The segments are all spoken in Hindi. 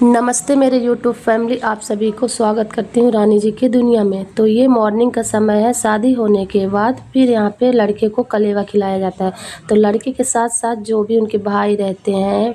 नमस्ते मेरे YouTube फैमिली, आप सभी को स्वागत करती हूँ रानी जी की दुनिया में। तो ये मॉर्निंग का समय है। शादी होने के बाद फिर यहाँ पे लड़के को कलेवा खिलाया जाता है। तो लड़के के साथ साथ जो भी उनके भाई रहते हैं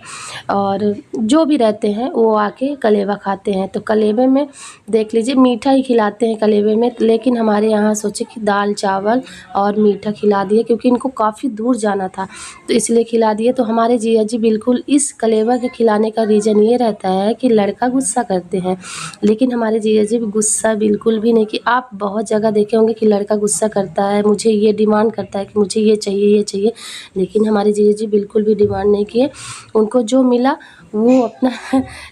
और जो भी रहते हैं वो आके कलेवा खाते हैं। तो कलेवे में देख लीजिए मीठा ही खिलाते हैं कलेवे में, लेकिन हमारे यहाँ सोचे कि दाल चावल और मीठा खिला दिए, क्योंकि इनको काफ़ी दूर जाना था तो इसलिए खिला दिए। तो हमारे जिया जी बिल्कुल इस कलेवा के खिलाने का रीज़न ये रहता है कि लड़का गुस्सा करते हैं, लेकिन हमारे जीजा जी गुस्सा बिल्कुल भी नहीं। कि आप बहुत जगह देखे होंगे कि लड़का गुस्सा करता है, मुझे ये डिमांड करता है कि मुझे ये चाहिए ये चाहिए, लेकिन हमारे जीजा जी बिल्कुल भी डिमांड नहीं किए। उनको जो मिला वो अपना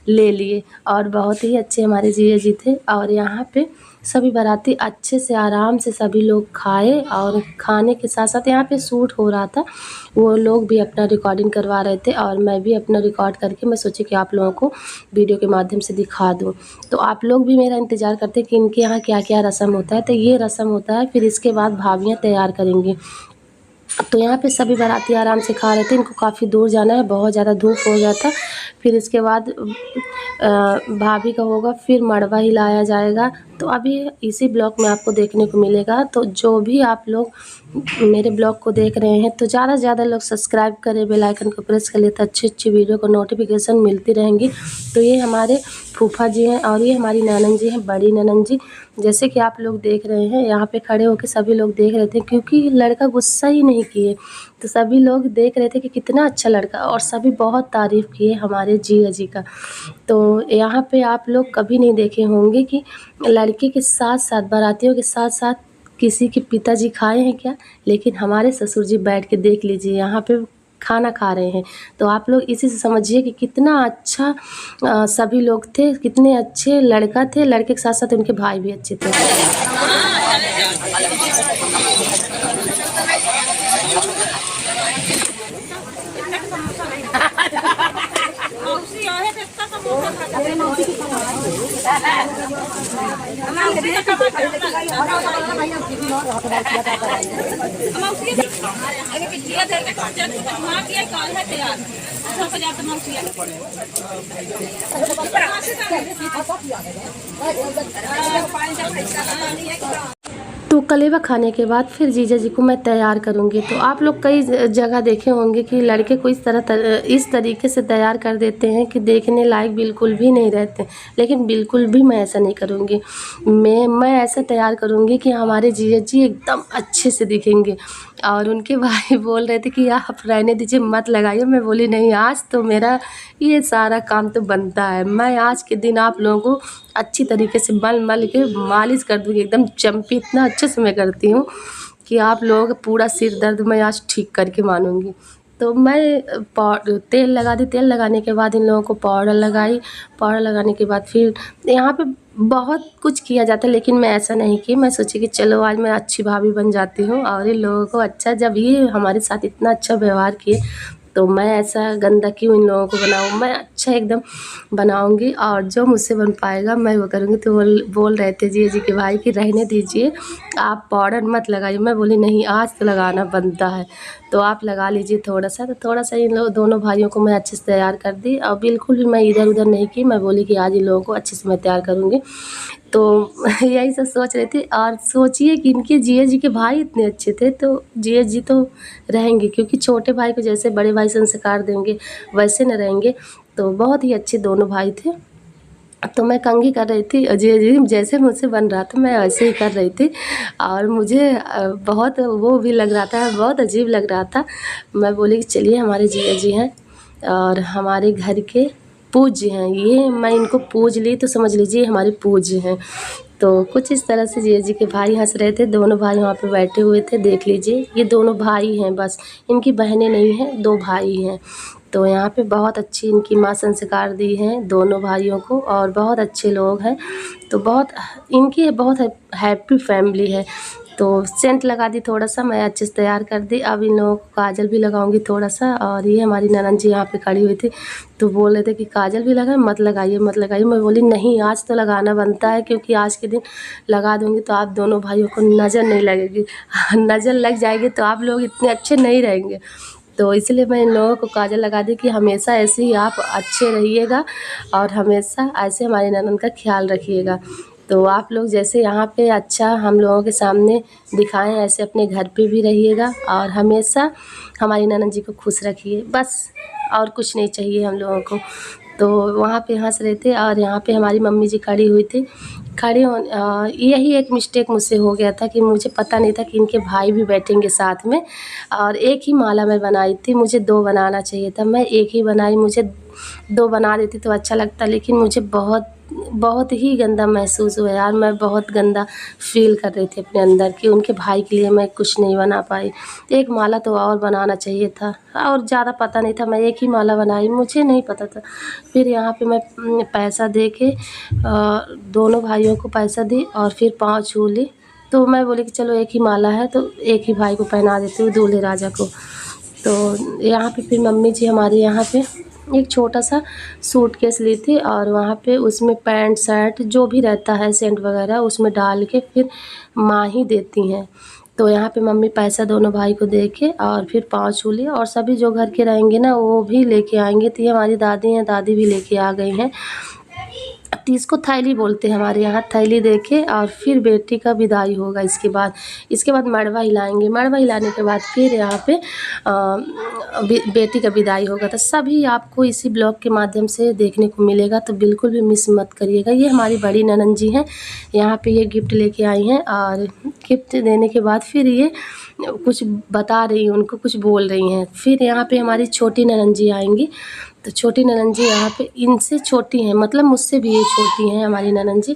ले लिए और बहुत ही अच्छे हमारे जीजा जी थे। और यहाँ पे सभी बाराती अच्छे से आराम से सभी लोग खाए और खाने के साथ साथ यहाँ पे शूट हो रहा था, वो लोग भी अपना रिकॉर्डिंग करवा रहे थे और मैं भी अपना रिकॉर्ड करके मैं सोची कि आप लोगों को वीडियो के माध्यम से दिखा दूँ। तो आप लोग भी मेरा इंतज़ार करते कि इनके यहाँ क्या क्या रस्म होता है। तो ये रस्म होता है, फिर इसके बाद भाभियाँ तैयार करेंगी। तो यहाँ पे सभी बाराती आराम से खा रहे थे। इनको काफ़ी दूर जाना है, बहुत ज़्यादा धूप हो गया था। फिर इसके बाद भाभी का होगा, फिर मड़वा हिलाया जाएगा। तो अभी इसी ब्लॉग में आपको देखने को मिलेगा। तो जो भी आप लोग मेरे ब्लॉग को देख रहे हैं तो ज़्यादा से ज़्यादा लोग सब्सक्राइब करें, बेल आइकन को प्रेस कर ले तो अच्छी अच्छी वीडियो को नोटिफिकेशन मिलती रहेंगी। तो ये हमारे फूफा जी हैं और ये हमारी ननंद जी हैं, बड़ी ननंद जी। जैसे कि आप लोग देख रहे हैं, यहाँ पे खड़े होकर सभी लोग देख रहे थे, क्योंकि लड़का गुस्सा ही नहीं किए। तो सभी लोग देख रहे थे कि कितना अच्छा लड़का, और सभी बहुत तारीफ़ किए हमारे जिया जी का। तो यहाँ पे आप लोग कभी नहीं देखे होंगे कि लड़के के साथ साथ बारातियों के साथ साथ किसी के पिताजी खाए हैं क्या, लेकिन हमारे ससुर जी बैठ के देख लीजिए यहाँ पे खाना खा रहे हैं। तो आप लोग इसी से समझिए कि कितना अच्छा सभी लोग थे, कितने अच्छे लड़का थे, लड़के के साथ साथ उनके भाई भी अच्छे थे। तो कलेवा खाने के बाद फिर जीजा जी को मैं तैयार करूँगी। तो आप लोग कई जगह देखे होंगे कि लड़के को इस तरीके से तैयार कर देते हैं कि देखने लायक बिल्कुल भी नहीं रहते, लेकिन बिल्कुल भी मैं ऐसा नहीं करूँगी। मैं ऐसा तैयार करूँगी कि हमारे जीजा जी एकदम अच्छे से दिखेंगे। और उनके भाई बोल रहे थे कि आप रहने दीजिए, मत लगाइए। मैं बोली नहीं, आज तो मेरा ये सारा काम तो बनता है। मैं आज के दिन आप लोगों को अच्छी तरीके से मल के मालिश कर दूँगी, एकदम चम्पी इतना अच्छे से मैं करती हूँ कि आप लोगों का पूरा सिर दर्द मैं आज ठीक करके मानूँगी। तो मैं तेल लगा दी, तेल लगाने के बाद इन लोगों को पाउडर लगाई, पाउडर लगाने के बाद फिर यहाँ पे बहुत कुछ किया जाता है, लेकिन मैं ऐसा नहीं की। मैं सोची कि चलो आज मैं अच्छी भाभी बन जाती हूँ और इन लोगों को अच्छा, जब ये हमारे साथ इतना अच्छा व्यवहार किए तो मैं ऐसा गंदा क्यों इन लोगों को बनाऊँ। मैं अच्छा एकदम बनाऊँगी और जो मुझसे बन पाएगा मैं वो करूँगी। तो बोल रहे थे जीजा जी के भाई कि रहने दीजिए, आप पाउडर मत लगाइए। मैं बोली नहीं, आज तो लगाना बनता है, तो आप लगा लीजिए थोड़ा सा। तो थोड़ा सा इन लोग दोनों भाइयों को मैं अच्छे से तैयार कर दी और बिल्कुल भी मैं इधर उधर नहीं की। मैं बोली कि आज इन लोगों को अच्छे से मैं तैयार करूँगी। तो यही सब सोच रही थी। और सोचिए कि इनके जीजा जी के भाई इतने अच्छे थे, तो जीजा जी तो रहेंगे, क्योंकि छोटे भाई को जैसे बड़े भाई संस्कार देंगे वैसे न रहेंगे। तो बहुत ही अच्छे दोनों भाई थे। तो मैं कंघी कर रही थी, जीजा जी जैसे मुझसे बन रहा था मैं वैसे ही कर रही थी और मुझे बहुत वो भी लग रहा था, बहुत अजीब लग रहा था। मैं बोली कि चलिए, हमारे जीजा जी हैं और हमारे घर के पूज्य हैं, ये मैं इनको पूज ली तो समझ लीजिए हमारे पूज्य हैं। तो कुछ इस तरह से जीजा जी के भाई हंस रहे थे। दोनों भाई वहाँ पे बैठे हुए थे, देख लीजिए ये दोनों भाई हैं, बस इनकी बहनें नहीं हैं, दो भाई हैं। तो यहाँ पे बहुत अच्छी इनकी माँ संस्कार दी हैं दोनों भाइयों को और बहुत अच्छे लोग हैं। तो बहुत इनकी बहुत हैप्पी फैमिली है। तो सेंट लगा दी थोड़ा सा, मैं अच्छे से तैयार कर दी। अब इन लोगों को काजल भी लगाऊंगी थोड़ा सा। और ये हमारी ननद जी यहाँ पे खड़ी हुई थी, तो बोल रहे थे कि काजल भी लगाए, मत लगाइए मत लगाइए। मैं बोली नहीं, आज तो लगाना बनता है, क्योंकि आज के दिन लगा दूंगी तो आप दोनों भाइयों को नज़र नहीं लगेगी। नज़र लग जाएगी तो आप लोग इतने अच्छे नहीं रहेंगे। तो इसलिए मैं इन लोगों को काजल लगा दी कि हमेशा ऐसे ही आप अच्छे रहिएगा और हमेशा ऐसे हमारी ननद का ख्याल रखिएगा। तो आप लोग जैसे यहाँ पे अच्छा हम लोगों के सामने दिखाएं, ऐसे अपने घर पे भी रहिएगा और हमेशा हमारी ननद जी को खुश रखिए, बस और कुछ नहीं चाहिए हम लोगों को। तो वहाँ पे हंस रहे थे और यहाँ पे हमारी मम्मी जी खड़ी हुई थी। यही एक मिस्टेक मुझसे हो गया था कि मुझे पता नहीं था कि इनके भाई भी बैठेंगे साथ में। और एक ही माला मैं बनाई थी, मुझे दो बनाना चाहिए था, मैं एक ही बनाई। मुझे दो बना देती तो अच्छा लगता, लेकिन मुझे बहुत बहुत ही गंदा महसूस हुआ यार। मैं बहुत गंदा फील कर रही थी अपने अंदर कि उनके भाई के लिए मैं कुछ नहीं बना पाई। एक माला तो और बनाना चाहिए था, और ज़्यादा पता नहीं था, मैं एक ही माला बनाई, मुझे नहीं पता था। फिर यहाँ पे मैं पैसा दे के दोनों भाइयों को पैसा दी और फिर पाँव छू ली। तो मैं बोली कि चलो एक ही माला है तो एक ही भाई को पहना देती हूँ, दूल्हे राजा को। तो यहाँ पे फिर मम्मी जी हमारे यहाँ पे एक छोटा सा सूटकेस ली थी और वहाँ पे उसमें पैंट शर्ट जो भी रहता है सेंट वगैरह उसमें डाल के फिर माँ ही देती हैं। तो यहाँ पे मम्मी पैसा दोनों भाई को दे के और फिर पाँव छू लिया, और सभी जो घर के रहेंगे ना वो भी लेके आएंगे। तो ये हमारी दादी हैं, दादी भी लेके आ गई हैं। तो इसको थैली बोलते हैं हमारे यहाँ। थैली दे के और फिर बेटी का विदाई होगा। इसके बाद मड़वा हिलाएंगे। मड़वा हिलाने के बाद फिर यहाँ पे बेटी का विदाई होगा। तो सभी आपको इसी ब्लॉग के माध्यम से देखने को मिलेगा, तो बिल्कुल भी मिस मत करिएगा। ये हमारी बड़ी ननद जी हैं, यहाँ पे ये गिफ्ट लेके आई हैं और गिफ्ट देने के बाद फिर ये कुछ बता रही हैं, उनको कुछ बोल रही हैं। फिर यहाँ पे हमारी छोटी ननद जी आएंगी। तो छोटी ननंद जी यहाँ पे इनसे छोटी हैं, मतलब मुझसे भी ये छोटी हैं हमारी ननंद जी।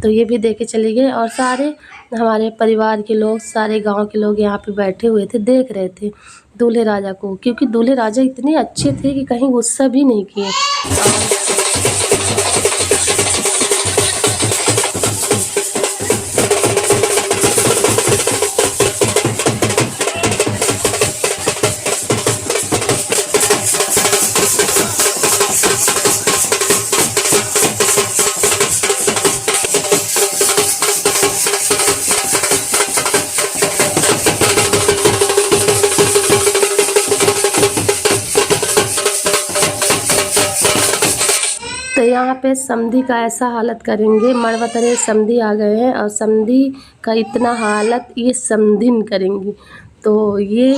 तो ये भी दे के चले गए और सारे हमारे परिवार के लोग, सारे गाँव के लोग यहाँ पे बैठे हुए थे, देख रहे थे दूल्हे राजा को, क्योंकि दूल्हे राजा इतने अच्छे थे कि कहीं गुस्सा भी नहीं किए। तो यहाँ पे समधी का ऐसा हालत करेंगे, मड़वा तरे समधी आ गए हैं और समधी का इतना हालत ये समधिन करेंगी। तो ये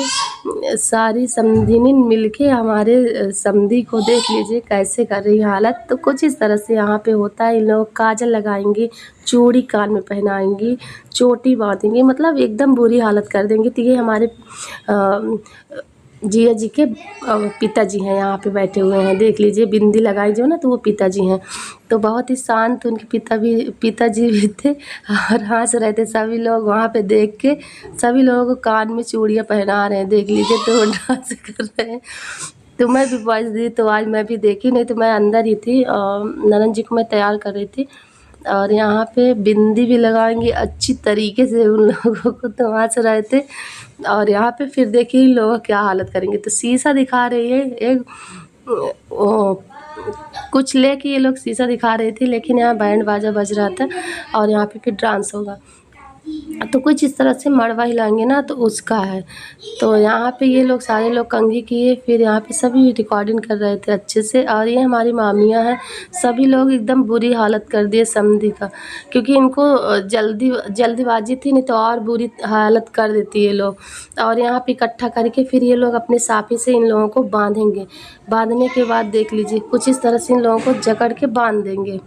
सारी समधिनिन मिलके हमारे समधी को देख लीजिए कैसे कर रही है हालत। तो कुछ इस तरह से यहाँ पे होता है। इन लोग काजल लगाएंगी, चूड़ी कान में पहनाएंगी, चोटी बांधेंगी, मतलब एकदम बुरी हालत कर देंगी। तो ये हमारे जिया जी के पिताजी हैं, यहाँ पे बैठे हुए हैं, देख लीजिए बिंदी लगाई जो ना, तो वो पिताजी हैं। तो बहुत ही शांत उनके पिताजी भी थे और हंस रहे थे। सभी लोग वहाँ पे देख के सभी लोगों को कान में चूड़ियाँ पहना रहे हैं, देख लीजिए। तो वो डांस कर रहे हैं। तो मैं भी वॉइस दी, तो आज मैं भी देखी, नहीं तो मैं अंदर ही थी और ननंद जी को मैं तैयार कर रही थी। और यहाँ पे बिंदी भी लगाएंगे अच्छी तरीके से उन लोगों को, तो हंस रहे थे। और यहाँ पे फिर देखिए इन लोगों क्या हालत करेंगे। तो शीशा दिखा रही है एक, वो कुछ लेके ये लोग शीशा दिखा रहे थे, लेकिन यहाँ बैंड बाजा बज रहा था और यहाँ पे फिर डांस होगा। तो कुछ इस तरह से मड़वा हिलाएंगे ना, तो उसका है। तो यहाँ पे ये लोग सारे लोग कंघी किए, फिर यहाँ पे सभी रिकॉर्डिंग कर रहे थे अच्छे से। और ये हमारी मामियाँ हैं, सभी लोग एकदम बुरी हालत कर दिए समधी का, क्योंकि इनको जल्दीबाजी थी, नहीं तो और बुरी हालत कर देती ये लोग। और यहाँ पे इकट्ठा करके फिर ये लोग अपने साफी से इन लोगों को बांधेंगे। बांधने के बाद देख लीजिए कुछ इस तरह से इन लोगों को जकड़ के बांध देंगे।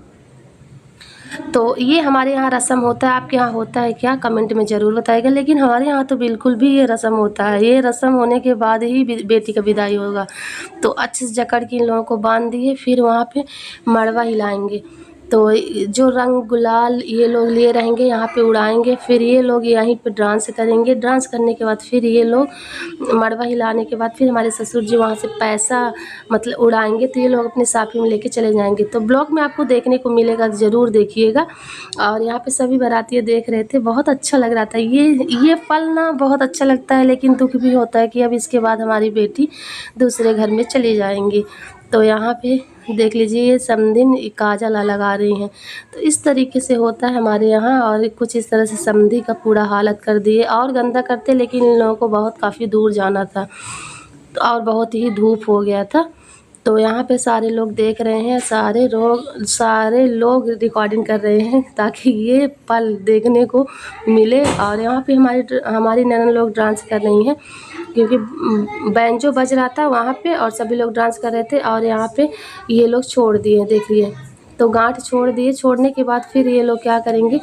तो ये हमारे यहाँ रस्म होता है। आपके यहाँ होता है क्या, कमेंट में ज़रूर बताइएगा। लेकिन हमारे यहाँ तो बिल्कुल भी ये रस्म होता है। ये रस्म होने के बाद ही बेटी का विदाई होगा। तो अच्छे से जकड़ के इन लोगों को बांध दिए, फिर वहाँ पे मड़वा हिलाएंगे। तो जो रंग गुलाल ये लोग लिए रहेंगे यहाँ पे उड़ाएंगे, फिर ये लोग यहीं पे डांस करेंगे। डांस करने के बाद फिर ये लोग मड़वा हिलाने के बाद फिर हमारे ससुर जी वहाँ से पैसा मतलब उड़ाएंगे। तो ये लोग अपने साफी में लेके चले जाएंगे। तो ब्लॉग में आपको देखने को मिलेगा, ज़रूर देखिएगा। और यहाँ पे सभी बाराती देख रहे थे, बहुत अच्छा लग रहा था। ये पल ना बहुत अच्छा लगता है, लेकिन दुख भी होता है कि अब इसके बाद हमारी बेटी दूसरे घर में चली जाएंगी। तो यहाँ पे देख लीजिए ये समधिन काजल लगा रही हैं। तो इस तरीके से होता है हमारे यहाँ। और कुछ इस तरह से समधी का पूरा हालत कर दिए, और गंदा करते, लेकिन इन लोगों को बहुत काफ़ी दूर जाना था और बहुत ही धूप हो गया था। तो यहाँ पे सारे लोग देख रहे हैं, सारे लोग रिकॉर्डिंग कर रहे हैं ताकि ये पल देखने को मिले। और यहाँ पे हमारी ननद लोग डांस कर रही हैं, क्योंकि बैंजो बज रहा था वहाँ पे और सभी लोग डांस कर रहे थे। और यहाँ पे ये लोग छोड़ दिए, देखिए। तो गांठ छोड़ दिए। छोड़ने के बाद फिर ये लोग क्या करेंगे,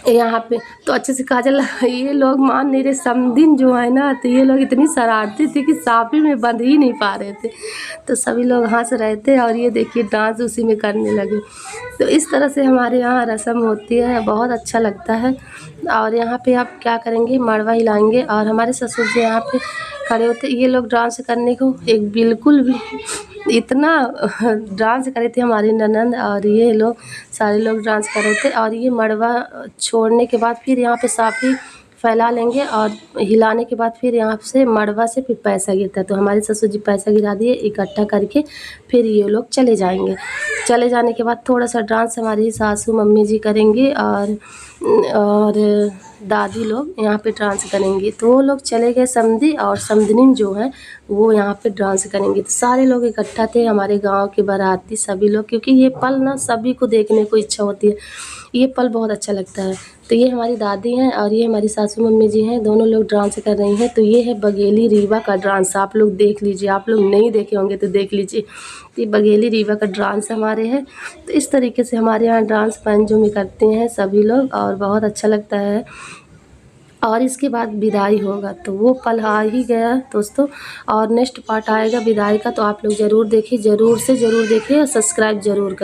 यहाँ पे तो अच्छे से काजल ये लोग मान नहीं रहे। समधिन जो है ना, तो ये लोग इतनी शरारती थी कि साफी में बंध ही नहीं पा रहे थे। तो सभी लोग हंस रहे थे और ये देखिए डांस उसी में करने लगे। तो इस तरह से हमारे यहाँ रस्म होती है, बहुत अच्छा लगता है। और यहाँ पे आप क्या करेंगे, मड़वा हिलाएंगे और हमारे ससुर जी यहाँ पे खड़े होते। ये लोग डांस करने को एक बिल्कुल भी इतना डांस कर रहे थे हमारी ननंद, और ये लोग सारे लोग डांस कर रहे थे। और ये मड़वा छोड़ने के बाद फिर यहाँ पे साफी फैला लेंगे और हिलाने के बाद फिर यहाँ से मड़वा से फिर पैसा गिरता है। तो हमारे ससुर जी पैसा गिरा दिए इकट्ठा करके, फिर ये लोग चले जाएंगे। चले जाने के बाद थोड़ा सा डांस हमारी सासू मम्मी जी करेंगे और दादी लोग यहाँ पे डांस करेंगी। तो वो लोग चले गए समधी, और समधिनी जो है वो यहाँ पे डांस करेंगे। तो सारे लोग इकट्ठा थे, हमारे गांव के बाराती सभी लोग, क्योंकि ये पल ना सभी को देखने को इच्छा होती है। ये पल बहुत अच्छा लगता है। तो ये हमारी दादी हैं और ये हमारी सासू मम्मी जी हैं, दोनों लोग डांस कर रही हैं। तो ये है बघेली रीवा का डांस, आप लोग देख लीजिए। आप लोग नहीं देखे होंगे तो देख लीजिए। ये बघेली रीवा का डांस हमारे है। तो इस तरीके से हमारे यहाँ डांस पंजों में करते हैं सभी लोग, और बहुत अच्छा लगता है। और इसके बाद विदाई होगा, तो वो पल आ ही गया दोस्तों। और नेक्स्ट पार्ट आएगा विदाई का, तो आप लोग ज़रूर देखिए, ज़रूर से ज़रूर देखिए और सब्सक्राइब ज़रूर करें।